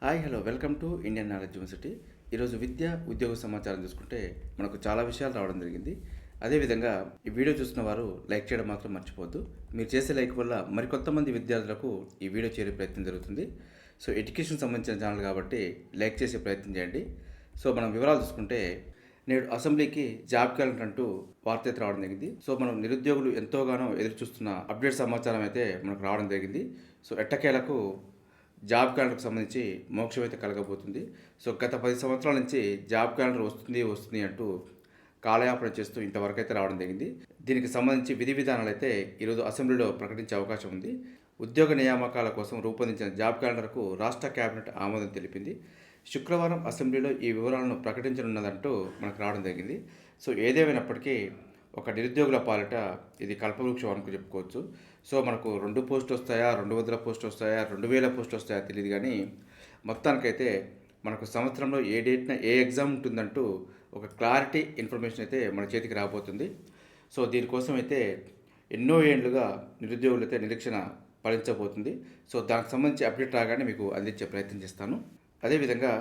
Hi hello welcome to Indian knowledge university. ఈరోజు విద్య ఉద్యోగ సమాచారం చూసుకుంటే మనకు చాలా విషయాలు రావడం జరిగింది. అదేవిధంగా ఈ వీడియో చూస్తున్న వారు లైక్ చేయడం మాత్రం మర్చిపోవద్దు. మీరు చేసే లైక్ వల్ల మరికొంతమంది విద్యార్థులకు ఈ వీడియో చేరే ప్రయత్నం జరుగుతుంది. సో ఎడ్యుకేషన్ సంబంధించిన ఛానల్ కాబట్టి లైక్ చేసే ప్రయత్నం చేయండి. సో మనం వివరాలు చూసుకుంటే నేడు అసెంబ్లీకి జాబ్ క్యాలెండర్ అంటూ వార్త అయితే రావడం జరిగింది. సో మనం నిరుద్యోగులు ఎంతోగానో ఎదురు చూస్తున్న అప్డేట్ సమాచారం అయితే మనకు రావడం జరిగింది. సో ఎట్టకేలకు జాబ్ క్యాలెండర్కి సంబంధించి మోక్షం అయితే కలగబోతుంది. సో గత 10 సంవత్సరాల నుంచి జాబ్ క్యాలెండర్ వస్తుంది అంటూ కాలయాపన చేస్తూ ఇంతవరకు అయితే రావడం జరిగింది. దీనికి సంబంధించి విధి విధానాలు అయితే ఈరోజు అసెంబ్లీలో ప్రకటించే అవకాశం ఉంది. ఉద్యోగ నియామకాల కోసం రూపొందించిన జాబ్ క్యాలెండర్కు రాష్ట్ర కేబినెట్ ఆమోదం తెలిపింది. శుక్రవారం అసెంబ్లీలో ఈ వివరాలను ప్రకటించనున్నదంటూ మనకు రావడం జరిగింది. సో ఏదేమైనప్పటికీ ఒక నిరుద్యోగుల పాలిట ఇది కల్పవృక్షం అనుకు చెప్పుకోవచ్చు. సో మనకు 2 పోస్టులు వస్తాయా, 200 పోస్టులు వస్తాయా, 2000 పోస్టులు వస్తాయా తెలియదు, కానీ మొత్తానికైతే మనకు సంవత్సరంలో ఏ డేట్న ఏ ఎగ్జామ్ ఉంటుందంటూ ఒక క్లారిటీ ఇన్ఫర్మేషన్ అయితే మన చేతికి రాబోతుంది. సో దీనికోసం అయితే ఎన్నో ఏళ్లుగా నిరుద్యోగులు అయితే నిరీక్షణ ఫలించబోతుంది. సో దానికి సంబంధించి అప్డేట్ రాగానే మీకు అందించే ప్రయత్నం చేస్తాను. అదేవిధంగా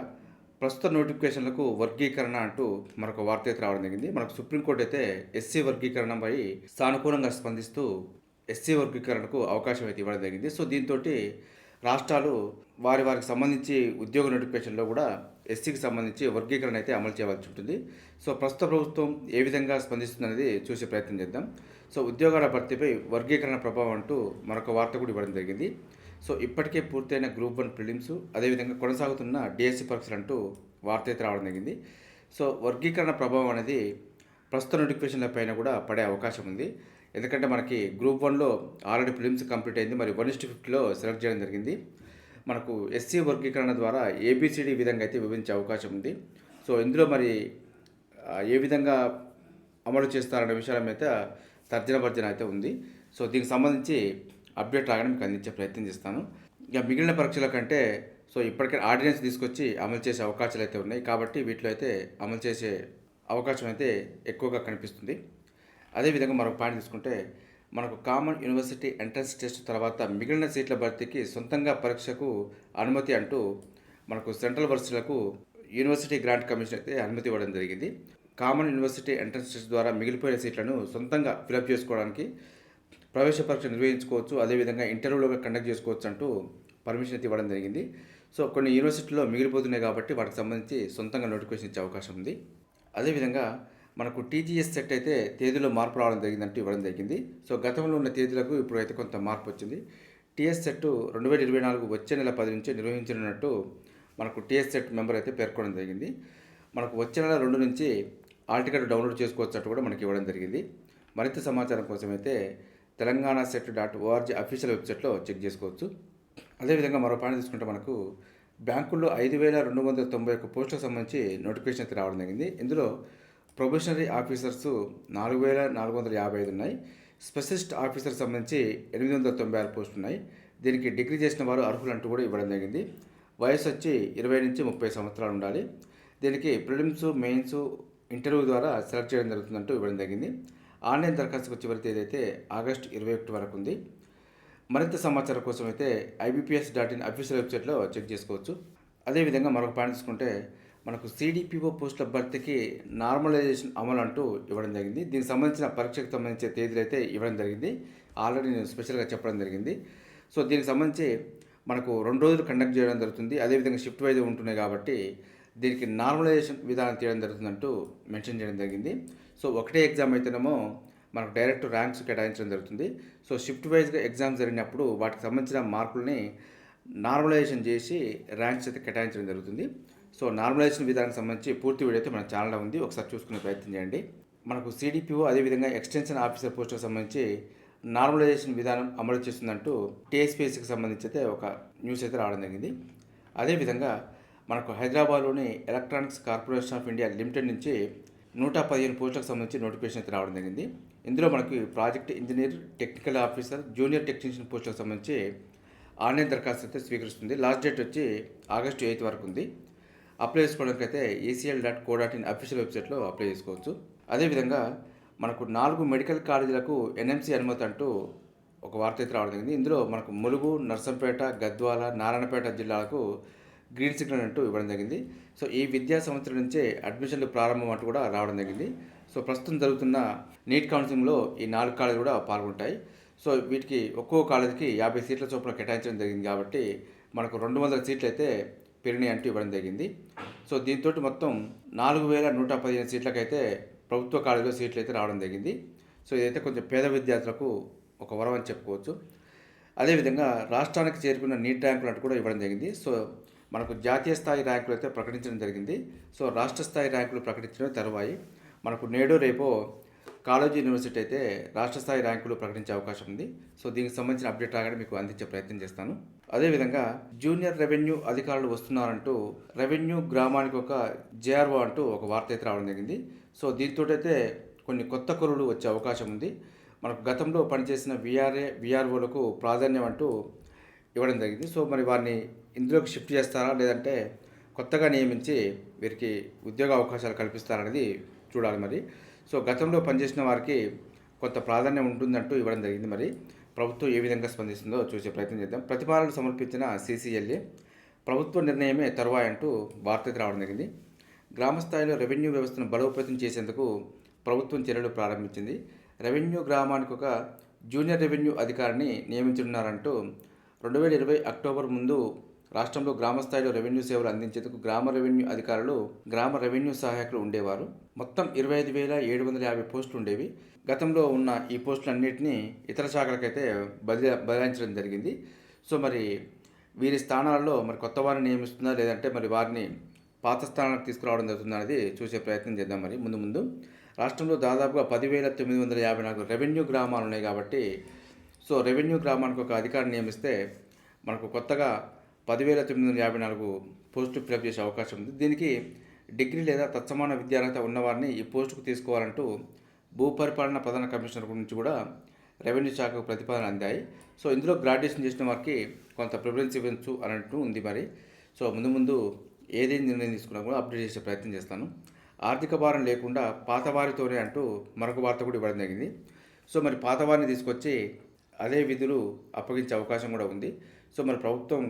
ప్రస్తుత నోటిఫికేషన్లకు వర్గీకరణ అంటూ మరొక వార్త అయితే రావడం జరిగింది. మనకు సుప్రీంకోర్టు అయితే ఎస్సీ వర్గీకరణపై సానుకూలంగా స్పందిస్తూ ఎస్సీ వర్గీకరణకు అవకాశం అయితే ఇవ్వడం జరిగింది. సో దీంతో రాష్ట్రాలు వారికి సంబంధించి ఉద్యోగ నోటిఫికేషన్లో కూడా ఎస్సీకి సంబంధించి వర్గీకరణ అయితే అమలు చేయవలసి ఉంటుంది. సో ప్రస్తుత ప్రభుత్వం ఏ విధంగా స్పందిస్తుందనేది చూసే ప్రయత్నం చేద్దాం. సో ఉద్యోగాల భర్తీపై వర్గీకరణ ప్రభావం అంటూ మరొక వార్త కూడా ఇవ్వడం జరిగింది. సో ఇప్పటికే పూర్తయిన గ్రూప్ 1 ప్రిలిమ్స్, అదేవిధంగా కొనసాగుతున్న డిఎస్సి పరీక్షలు అంటూ వార్త అయితే రావడం జరిగింది. సో వర్గీకరణ ప్రభావం అనేది ప్రస్తుత నోటిఫికేషన్ల పైన కూడా పడే అవకాశం ఉంది. ఎందుకంటే మనకి గ్రూప్ 1లో ఆల్రెడీ ప్రిలిమ్స్ కంప్లీట్ అయింది, మరి 1:50లో సెలెక్ట్ చేయడం జరిగింది. మనకు ఎస్సీ వర్గీకరణ ద్వారా ఏబిసిడి విధంగా అయితే విభజించే అవకాశం ఉంది. సో ఇందులో మరి ఏ విధంగా అమలు చేస్తారనే విషయాల మీద తర్జన భర్జన అయితే ఉంది. సో దీనికి సంబంధించి అప్డేట్ రాగానే మీకు అందించే ప్రయత్నం చేస్తాను. ఇక మిగిలిన పరీక్షల కంటే సో ఇప్పటికే ఆర్డినెన్స్ తీసుకొచ్చి అమలు చేసే అవకాశాలు అయితే ఉన్నాయి, కాబట్టి వీటిలో అయితే అమలు చేసే అవకాశం అయితే ఎక్కువగా కనిపిస్తుంది. అదేవిధంగా మరొక పాయింట్ తీసుకుంటే మనకు కామన్ యూనివర్సిటీ ఎంట్రన్స్ టెస్ట్ తర్వాత మిగిలిన సీట్ల భర్తీకి సొంతంగా పరీక్షకు అనుమతి అంటూ మనకు సెంట్రల్ వర్సిటీలకు యూనివర్సిటీ గ్రాంట్ కమిషన్ అయితే అనుమతి ఇవ్వడం జరిగింది. కామన్ యూనివర్సిటీ ఎంట్రన్స్ టెస్ట్ ద్వారా మిగిలిపోయిన సీట్లను సొంతంగా ఫిలప్ చేసుకోవడానికి ప్రవేశ పరీక్ష నిర్వహించుకోవచ్చు, అదేవిధంగా ఇంటర్వ్యూలుగా కండక్ట్ చేసుకోవచ్చు అంటూ పర్మిషన్ అయితే ఇవ్వడం జరిగింది. సో కొన్ని యూనివర్సిటీలో మిగిలిపోతున్నాయి కాబట్టి వాటికి సంబంధించి సొంతంగా నోటిఫికేషన్ ఇచ్చే అవకాశం ఉంది. అదేవిధంగా మనకు టీజీఎస్ సెట్ అయితే తేదీలో మార్పు రావడం జరిగిందంటూ ఇవ్వడం జరిగింది. సో గతంలో ఉన్న తేదీలకు ఇప్పుడు అయితే కొంత మార్పు వచ్చింది. టీఎస్ సెట్ 2024 వచ్చే నెల 10 నుంచి నిర్వహించనున్నట్టు మనకు టీఎస్ సెట్ మెంబర్ అయితే పేర్కొనడం జరిగింది. మనకు వచ్చే నెల 2 నుంచి ఆల్ టికెట్ డౌన్లోడ్ చేసుకోవచ్చు కూడా మనకి ఇవ్వడం జరిగింది. మరింత సమాచారం కోసం అయితే తెలంగాణ set.org అఫీషియల్ వెబ్సైట్లో చెక్ చేసుకోవచ్చు. అదేవిధంగా మరో పాయింట్ తీసుకుంటే మనకు బ్యాంకుల్లో 5291 పోస్టులకు సంబంధించి నోటిఫికేషన్ అయితే రావడం జరిగింది. ఇందులో ప్రొబేషనరీ ఆఫీసర్స్ 4455 ఉన్నాయి. స్పెషలిస్ట్ ఆఫీసర్ సంబంధించి 896 పోస్టులు ఉన్నాయి. దీనికి డిగ్రీ చేసిన వారు అర్హులు అంటూ కూడా ఇవ్వడం జరిగింది. వయసు వచ్చి 20 నుంచి 30 సంవత్సరాలు ఉండాలి. దీనికి ప్రిలిమ్స్, మెయిన్స్, ఇంటర్వ్యూ ద్వారా సెలెక్ట్ చేయడం జరుగుతుందంటూ ఇవ్వడం జరిగింది. ఆన్లైన్ దరఖాస్తుకు చివరి తేదీ అయితే ఆగస్టు 21 వరకు ఉంది. మరింత సమాచారం కోసం అయితే ibps.in అఫీషియల్ వెబ్సైట్లో చెక్ చేసుకోవచ్చు. అదేవిధంగా మరొక పాయింట్ తీసుకుంటే మనకు సిడిపిఓ పోస్టుల భర్తీకి నార్మలైజేషన్ అమలు అంటూ ఇవ్వడం జరిగింది. దీనికి సంబంధించిన పరీక్షకు సంబంధించిన తేదీలు అయితే ఇవ్వడం జరిగింది. ఆల్రెడీ నేను స్పెషల్గా చెప్పడం జరిగింది. సో దీనికి సంబంధించి మనకు 2 రోజులు కండక్ట్ చేయడం జరుగుతుంది. అదేవిధంగా షిఫ్ట్ వైజ్ ఉంటున్నాయి కాబట్టి దీనికి నార్మలైజేషన్ విధానం తీయడం జరుగుతుందంటూ మెన్షన్ చేయడం జరిగింది. సో ఒకటే ఎగ్జామ్ అయితేనేమో మనకు డైరెక్ట్ ర్యాంక్స్ కేటాయించడం జరుగుతుంది. సో షిఫ్ట్ వైజ్గా ఎగ్జామ్స్ జరిగినప్పుడు వాటికి సంబంధించిన మార్కుల్ని నార్మలైజేషన్ చేసి ర్యాంక్స్ అయితే కేటాయించడం జరుగుతుంది. సో నార్మలైజేషన్ విధానానికి సంబంధించి పూర్తి వీడియో అయితే మన ఛానల్లో ఉంది, ఒకసారి చూసుకునే ప్రయత్నం చేయండి. మనకు సిడిపిఓ అదేవిధంగా ఎక్స్టెన్షన్ ఆఫీసర్ పోస్టులకు సంబంధించి నార్మలైజేషన్ విధానం అమలు చేస్తుందంటూ టీఎస్పీఎస్సికి సంబంధించి అయితే ఒక న్యూస్ అయితే రావడం జరిగింది. అదేవిధంగా మనకు హైదరాబాద్లోని electronics corporation of India limited నుంచి 115 పోస్టులకు సంబంధించి నోటిఫికేషన్ అయితే రావడం జరిగింది. ఇందులో మనకి project engineer, technical officer, junior technician పోస్టులకు సంబంధించి ఆన్లైన్ దరఖాస్తు అయితే స్వీకరిస్తుంది. లాస్ట్ డేట్ వచ్చి ఆగస్టు 8 వరకు ఉంది. అప్లై చేసుకోవడానికి అయితే acl.co.in అఫీషియల్ వెబ్సైట్లో అప్లై చేసుకోవచ్చు. అదేవిధంగా మనకు 4 మెడికల్ కాలేజీలకు ఎన్ఎంసీ అనుమతి అంటూ ఒక వార్త అయితే రావడం జరిగింది. ఇందులో మనకు ములుగు, నర్సంపేట, గద్వాల, నారాయణపేట జిల్లాలకు గ్రీన్ సిగ్నల్ అంటూ ఇవ్వడం జరిగింది. సో ఈ విద్యా సంవత్సరం నుంచే అడ్మిషన్లు ప్రారంభం అంటూ కూడా రావడం జరిగింది. సో ప్రస్తుతం జరుగుతున్న నీట్ కౌన్సిలింగ్లో ఈ 4 కాలేజీలు కూడా పాల్గొంటాయి. సో వీటికి ఒక్కో కాలేజీకి 50 సీట్ల చొప్పున కేటాయించడం జరిగింది కాబట్టి మనకు 200 సీట్లు అయితే పెరిగినాయి అంటూ ఇవ్వడం జరిగింది. సో దీంతో మొత్తం 4115 సీట్లకైతే ప్రభుత్వ కాలేజీలో సీట్లు అయితే రావడం జరిగింది. సో ఇదైతే కొంచెం పేద విద్యార్థులకు ఒక వరం అని చెప్పుకోవచ్చు. అదేవిధంగా రాష్ట్రానికి చేరుకున్న నీట్ ర్యాంకులు అంటూ కూడా ఇవ్వడం జరిగింది. సో మనకు జాతీయ స్థాయి ర్యాంకులు అయితే ప్రకటించడం జరిగింది. సో రాష్ట్ర స్థాయి ర్యాంకులు ప్రకటించడం తరువాయి మనకు నేడో రేపో కాలేజీ యూనివర్సిటీ అయితే రాష్ట్ర స్థాయి ర్యాంకులు ప్రకటించే అవకాశం ఉంది. సో దీనికి సంబంధించిన అప్డేట్ రాగానే మీకు అందించే ప్రయత్నం చేస్తాను. అదేవిధంగా జూనియర్ రెవెన్యూ అధికారులు వస్తున్నారంటూ రెవెన్యూ గ్రామానికి ఒక జేఆర్ఓ అంటూ ఒక వార్త అయితే రావడం జరిగింది. సో దీంతో అయితే కొన్ని కొత్త కొలువులు వచ్చే అవకాశం ఉంది. మనకు గతంలో పనిచేసిన విఆర్ఓలకు ప్రాధాన్యం అంటూ ఇవ్వడం జరిగింది. సో మరి వారిని ఇందులోకి షిఫ్ట్ చేస్తారా లేదంటే కొత్తగా నియమించి వీరికి ఉద్యోగ అవకాశాలు కల్పిస్తారనేది చూడాలి మరి. సో గతంలో పనిచేసిన వారికి కొంత ప్రాధాన్యం ఉంటుందంటూ ఇవ్వడం జరిగింది. మరి ప్రభుత్వం ఏ విధంగా స్పందిస్తుందో చూసే ప్రయత్నం చేద్దాం. ప్రతిపాదనలు సమర్పించిన CCLA ప్రభుత్వ నిర్ణయమే తరువాయి అంటూ వార్త రావడం జరిగింది. గ్రామ స్థాయిలో రెవెన్యూ వ్యవస్థను బలోపేతం చేసేందుకు ప్రభుత్వం చర్యలు ప్రారంభించింది. రెవెన్యూ గ్రామానికి ఒక జూనియర్ రెవెన్యూ అధికారిని నియమించనున్నారంటూ 2020 అక్టోబర్ ముందు రాష్ట్రంలో గ్రామ స్థాయిలో రెవెన్యూ సేవలు అందించేందుకు గ్రామ రెవెన్యూ అధికారులు, గ్రామ రెవెన్యూ సహాయకులు ఉండేవారు. మొత్తం 25,750 పోస్టులు ఉండేవి. గతంలో ఉన్న ఈ పోస్టులన్నింటినీ ఇతర శాఖలకైతే బదలాయించడం జరిగింది. సో మరి వీరి స్థానాల్లో మరి కొత్త వారిని నియమిస్తుందా లేదంటే మరి వారిని పాత స్థానాలకు తీసుకురావడం జరుగుతుందా అనేది చూసే ప్రయత్నం చేద్దాం. మరి ముందు రాష్ట్రంలో దాదాపుగా 10,954 రెవెన్యూ గ్రామాలు ఉన్నాయి కాబట్టి సో రెవెన్యూ గ్రామానికి ఒక అధికారిని నియమిస్తే మనకు కొత్తగా 10,954 పోస్టులు ఫిలప్ చేసే అవకాశం ఉంది. దీనికి డిగ్రీ లేదా తత్సమాన విద్యార్హత ఉన్నవారిని ఈ పోస్టుకు తీసుకోవాలంటూ భూపరిపాలన ప్రధాన కమిషనర్ గురించి కూడా రెవెన్యూ శాఖకు ప్రతిపాదన అందాయి. సో ఇందులో గ్రాడ్యుయేషన్ చేసిన వారికి కొంత ప్రిఫరెన్స్ ఇవ్వచ్చు అన్నట్టు ఉంది. మరి సో ముందు ఏది నిర్ణయం తీసుకున్నా కూడా అప్డేట్ చేసే ప్రయత్నం చేస్తాను. ఆర్థిక భారం లేకుండా పాతవారితోనే అంటూ మరొక వార్త కూడా ఇవ్వడం జరిగింది. సో మరి పాతవారిని తీసుకొచ్చి అదే విధులు అప్పగించే అవకాశం కూడా ఉంది. సో మరి ప్రభుత్వం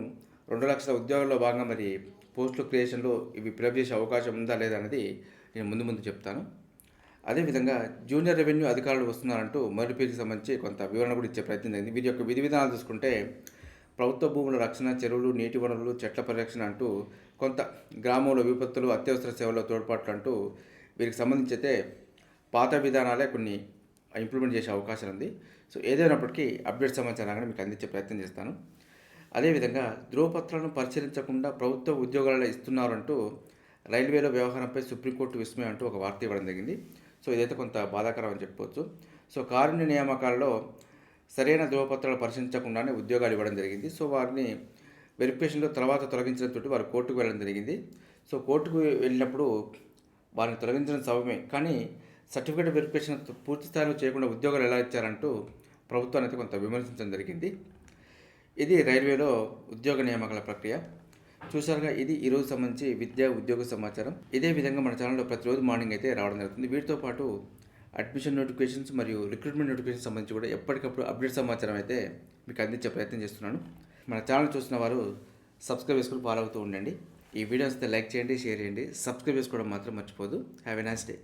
2 లక్షల ఉద్యోగాల్లో భాగంగా మరి పోస్టుల క్రియేషన్లో ఇవి ఫిలప్ చేసే అవకాశం ఉందా లేదా అనేది నేను ముందు చెప్తాను. అదేవిధంగా జూనియర్ రెవెన్యూ అధికారులు వస్తున్నారంటూ మొదటి పేజీకి సంబంధించి కొంత వివరణ కూడా ఇచ్చే ప్రయత్నం జరిగింది. వీరి యొక్క విధి విధానాలు చూసుకుంటే ప్రభుత్వ భూముల రక్షణ, చెరువులు, నీటి వనరులు, చెట్ల పరిరక్షణ అంటూ కొంత గ్రామంలో విపత్తులు, అత్యవసర సేవల్లో తోడ్పాట్లు అంటూ వీరికి సంబంధించి అయితే పాత విధానాలే కొన్ని ఇంప్లిమెంట్ చేసే అవకాశం ఉంది. సో ఏదైనప్పటికీ అప్డేట్ సమాచారాన్ని మీకు అందించే ప్రయత్నం చేస్తాను. అదేవిధంగా ధ్రువపత్రాలను పరిశీలించకుండా ప్రభుత్వ ఉద్యోగాలలో ఇస్తున్నారంటూ రైల్వేలో వ్యవహారంపై సుప్రీంకోర్టు విస్మయం అంటూ ఒక వార్త ఇవ్వడం జరిగింది. సో ఇదైతే కొంత బాధాకరం అని చెప్పుకోవచ్చు. సో కారుణ్య నియామకాలలో సరైన ధ్రువపత్రాలు పరిశీలించకుండానే ఉద్యోగాలు ఇవ్వడం జరిగింది. సో వారిని వెరిఫికేషన్లో తర్వాత తొలగించడంతో వారు కోర్టుకు వెళ్ళడం జరిగింది. సో కోర్టుకు వెళ్ళినప్పుడు వారిని తొలగించడం సౌమ్యమే, కానీ సర్టిఫికేట్ వెరిఫికేషన్ పూర్తి స్థాయిలో చేయకుండా ఉద్యోగాలు ఎలా ఇచ్చారంటూ ప్రభుత్వాన్ని అయితే కొంత విమర్శించడం జరిగింది. ఇది రైల్వేలో ఉద్యోగ నియామకాల ప్రక్రియ. చూసారుగా, ఇది ఈరోజు సంబంధించి విద్యా ఉద్యోగ సమాచారం. ఇదే విధంగా మన ఛానల్లో ప్రతిరోజు మార్నింగ్ అయితే రావడం జరుగుతుంది. వీటితో పాటు అడ్మిషన్ నోటిఫికేషన్స్ మరియు రిక్రూట్మెంట్ నోటిఫికేషన్ సంబంధించి కూడా ఎప్పటికప్పుడు అప్డేట్ సమాచారం అయితే మీకు అందించే ప్రయత్నం చేస్తున్నాను. మన ఛానల్ చూస్తున్న వారు సబ్స్క్రైబ్ చేసుకుని ఫాలో అవుతూ ఉండండి. ఈ వీడియోస్ అయితే లైక్ చేయండి, షేర్ చేయండి, సబ్స్క్రైబ్ చేసుకోవడం మాత్రం మర్చిపోదు. Have a nice day.